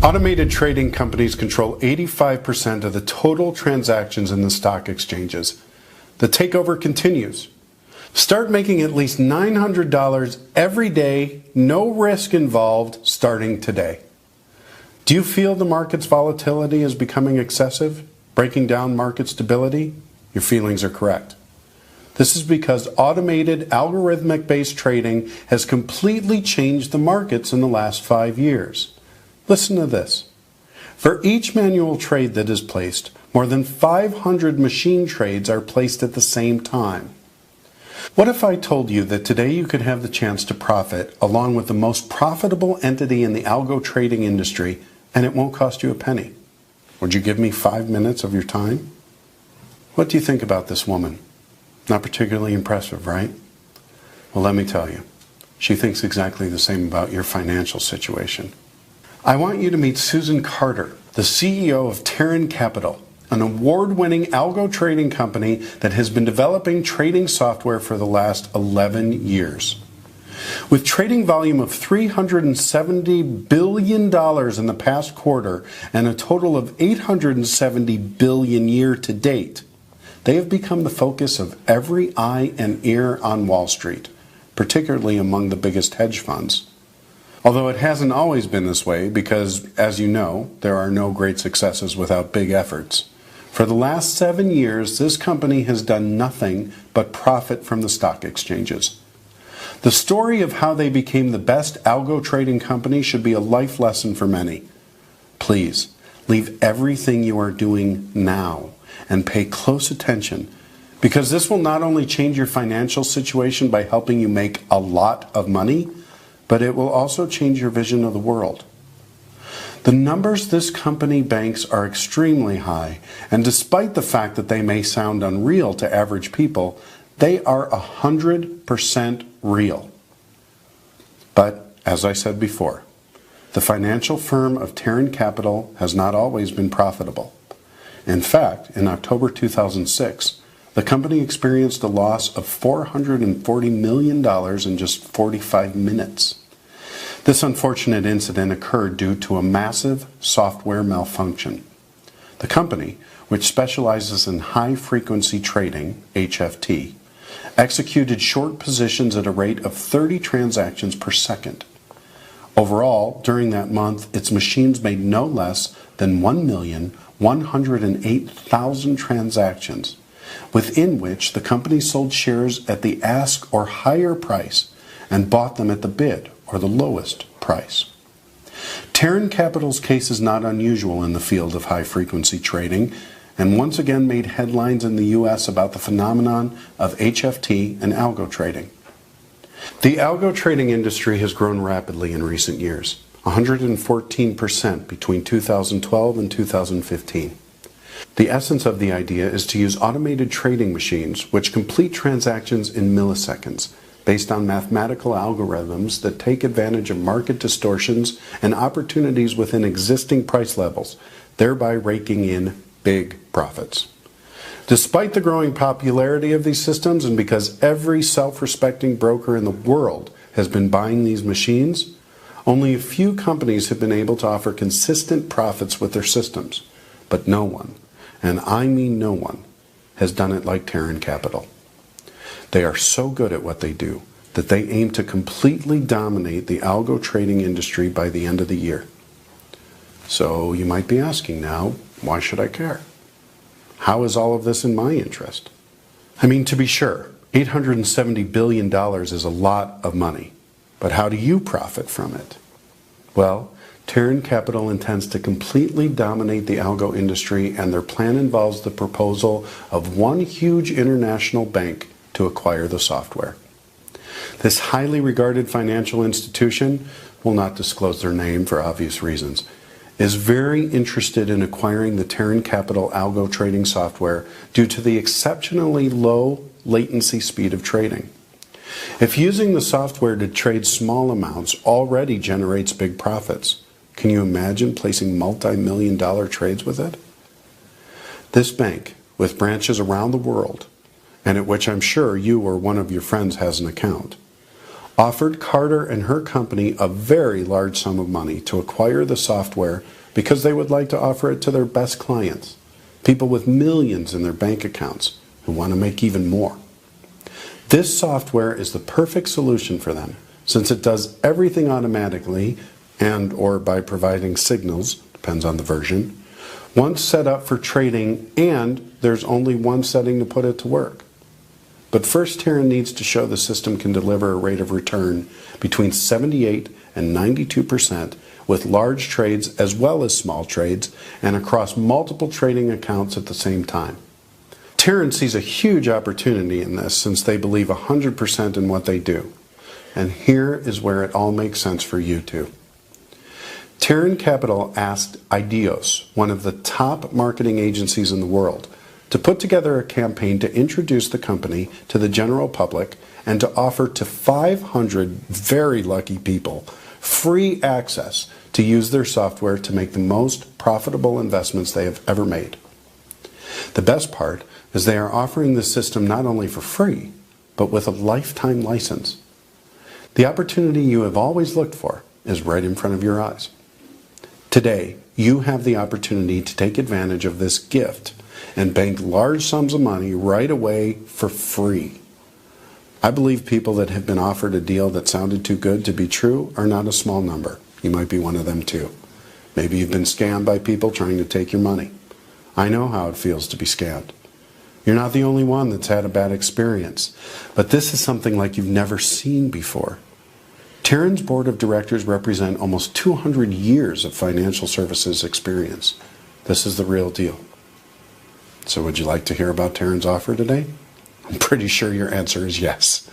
Automated trading companies control 85% of the total transactions in the stock exchanges. The takeover continues. Start making at least $900 every day, no risk involved, starting today. Do you feel the market's volatility is becoming excessive, breaking down market stability? Your feelings are correct. This is because automated, algorithmic-based trading has completely changed the markets in the last 5 years. Listen to this. For each manual trade that is placed, more than 500 machine trades are placed at the same time. What if I told you that today you could have the chance to profit along with the most profitable entity in the algo trading industry, and it won't cost you a penny? Would you give me 5 minutes of your time? What do you think about this woman? Not particularly impressive, right? Well, let me tell you, she thinks exactly the same about your financial situation. I want you to meet Susan Carter, the CEO of Terran Capital, an award-winning algo trading company that has been developing trading software for the last 11 years. With trading volume of $370 billion in the past quarter and a total of $870 billion year to date, they have become the focus of every eye and ear on Wall Street, particularly among the biggest hedge funds. Although it hasn't always been this way because, as you know, there are no great successes without big efforts. For the last 7 years, this company has done nothing but profit from the stock exchanges. The story of how they became the best algo trading company should be a life lesson for many. Please, leave everything you are doing now and pay close attention, because this will not only change your financial situation by helping you make a lot of money, but it will also change your vision of the world. The numbers this company banks are extremely high, and despite the fact that they may sound unreal to average people, they are 100% real. But, as I said before, the financial firm of Terran Capital has not always been profitable. In fact, in October 2006, the company experienced a loss of $440 million in just 45 minutes. This unfortunate incident occurred due to a massive software malfunction. The company, which specializes in high-frequency trading, HFT, executed short positions at a rate of 30 transactions per second. Overall, during that month, its machines made no less than 1,108,000 transactions, within which the company sold shares at the ask or higher price and bought them at the bid or the lowest price. Terran Capital's case is not unusual in the field of high-frequency trading, and once again made headlines in the U.S. about the phenomenon of HFT and algo trading. The algo trading industry has grown rapidly in recent years, 114% between 2012 and 2015. The essence of the idea is to use automated trading machines which complete transactions in milliseconds, based on mathematical algorithms that take advantage of market distortions and opportunities within existing price levels, thereby raking in big profits. Despite the growing popularity of these systems, and because every self-respecting broker in the world has been buying these machines, only a few companies have been able to offer consistent profits with their systems. But no one, and I mean no one, has done it like Terran Capital. They are so good at what they do that they aim to completely dominate the algo trading industry by the end of the year. So you might be asking now, why should I care? How is all of this in my interest? I mean, to be sure, $870 billion is a lot of money, but how do you profit from it? Well, Terran Capital intends to completely dominate the algo industry, and their plan involves the proposal of one huge international bank to acquire the software. This highly regarded financial institution, will not disclose their name for obvious reasons, is very interested in acquiring the Terran Capital algo trading software due to the exceptionally low latency speed of trading. If using the software to trade small amounts already generates big profits, can you imagine placing multi-million-dollar trades with it? This bank, with branches around the world, and at which I'm sure you or one of your friends has an account, offered Carter and her company a very large sum of money to acquire the software because they would like to offer it to their best clients, people with millions in their bank accounts who want to make even more. This software is the perfect solution for them, since it does everything automatically and or by providing signals, depends on the version, once set up for trading, and there's only one setting to put it to work. But first, Terran needs to show the system can deliver a rate of return between 78 and 92% with large trades as well as small trades and across multiple trading accounts at the same time. Terran sees a huge opportunity in this since they believe 100% in what they do. And here is where it all makes sense for you too. Terran Capital asked Ideos, one of the top marketing agencies in the world, to put together a campaign to introduce the company to the general public and to offer to 500 very lucky people free access to use their software to make the most profitable investments they have ever made. The best part is they are offering the system not only for free, but with a lifetime license. The opportunity you have always looked for is right in front of your eyes. Today, you have the opportunity to take advantage of this gift and bank large sums of money right away for free. I believe people that have been offered a deal that sounded too good to be true are not a small number. You might be one of them too. Maybe you've been scammed by people trying to take your money. I know how it feels to be scammed. You're not the only one that's had a bad experience, but this is something like you've never seen before. Terran's board of directors represent almost 200 years of financial services experience. This is the real deal. So would you like to hear about Terran's offer today? I'm pretty sure your answer is yes.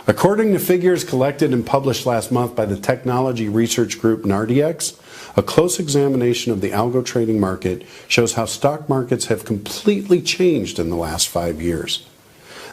According to figures collected and published last month by the technology research group Nardiax, a close examination of the algo trading market shows how stock markets have completely changed in the last 5 years.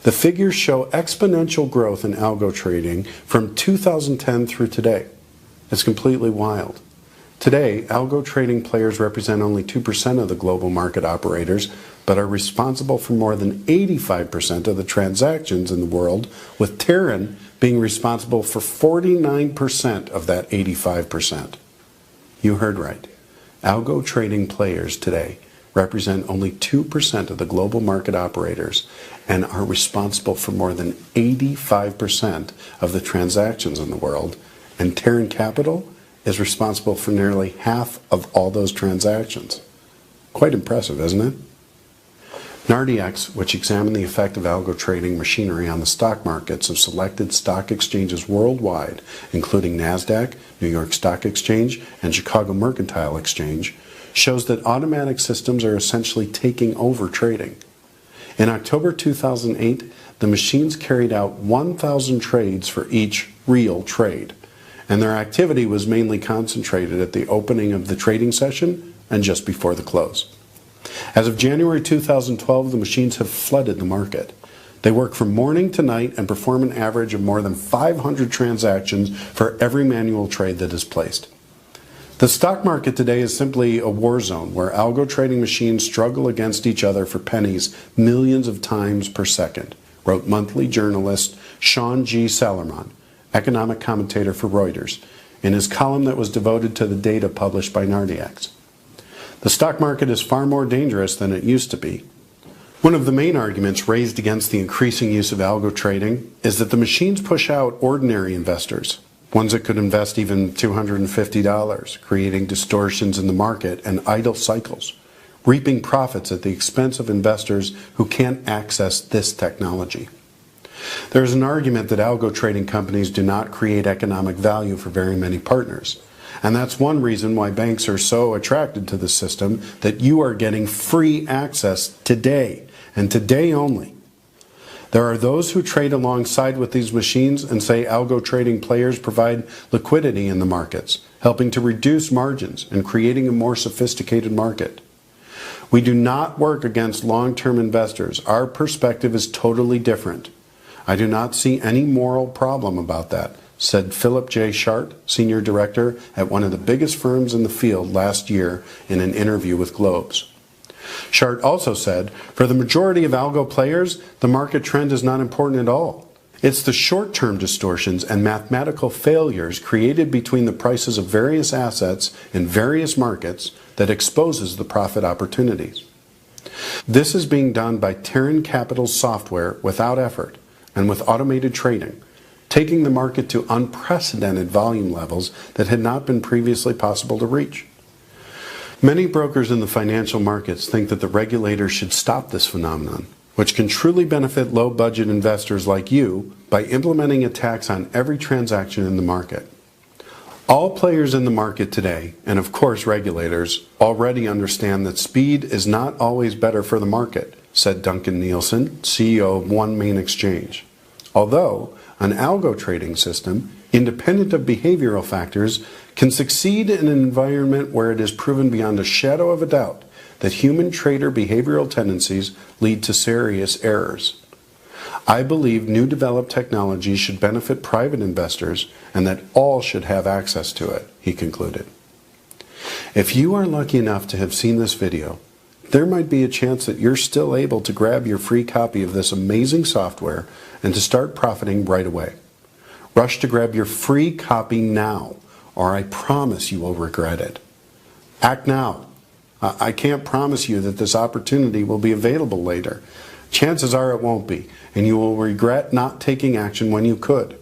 The figures show exponential growth in algo trading from 2010 through today. It's completely wild. Today, algo trading players represent only 2% of the global market operators, but are responsible for more than 85% of the transactions in the world, with Terran being responsible for 49% of that 85%. You heard right. Algo trading players today represent only 2% of the global market operators and are responsible for more than 85% of the transactions in the world, and Terran Capital is responsible for nearly half of all those transactions. Quite impressive, isn't it? Nardiax, which examined the effect of algo trading machinery on the stock markets of selected stock exchanges worldwide, including NASDAQ, New York Stock Exchange, and Chicago Mercantile Exchange, shows that automatic systems are essentially taking over trading. In October 2008, the machines carried out 1,000 trades for each real trade, and their activity was mainly concentrated at the opening of the trading session and just before the close. As of January 2012, the machines have flooded the market. They work from morning to night and perform an average of more than 500 transactions for every manual trade that is placed. The stock market today is simply a war zone where algo trading machines struggle against each other for pennies millions of times per second, wrote monthly journalist Sean G. Salerman, economic commentator for Reuters, in his column that was devoted to the data published by Nardiax. The stock market is far more dangerous than it used to be. One of the main arguments raised against the increasing use of algo trading is that the machines push out ordinary investors, ones that could invest even $250, creating distortions in the market and idle cycles, reaping profits at the expense of investors who can't access this technology. There is an argument that algo trading companies do not create economic value for very many partners. And that's one reason why banks are so attracted to the system, that you are getting free access today, and today only. There are those who trade alongside with these machines and say algo trading players provide liquidity in the markets, helping to reduce margins and creating a more sophisticated market. We do not work against long-term investors. Our perspective is totally different. I do not see any moral problem about that, said Philip J. Shart, Senior Director at one of the biggest firms in the field last year in an interview with Globes. Shart also said, for the majority of algo players, the market trend is not important at all. It's the short-term distortions and mathematical failures created between the prices of various assets in various markets that exposes the profit opportunities. This is being done by Terran Capital's software without effort and with automated trading, taking the market to unprecedented volume levels that had not been previously possible to reach. Many brokers in the financial markets think that the regulators should stop this phenomenon, which can truly benefit low-budget investors like you by implementing a tax on every transaction in the market. All players in the market today, and of course regulators, already understand that speed is not always better for the market, said Duncan Nielsen, CEO of One Main Exchange. Although an algo trading system, independent of behavioral factors, can succeed in an environment where it is proven beyond a shadow of a doubt that human trader behavioral tendencies lead to serious errors. I believe new developed technology should benefit private investors and that all should have access to it, he concluded. If you are lucky enough to have seen this video, there might be a chance that you're still able to grab your free copy of this amazing software and to start profiting right away. Rush to grab your free copy now, or I promise you will regret it. Act now. I can't promise you that this opportunity will be available later. Chances are it won't be, and you will regret not taking action when you could.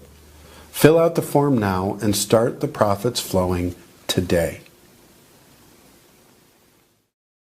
Fill out the form now and start the profits flowing today.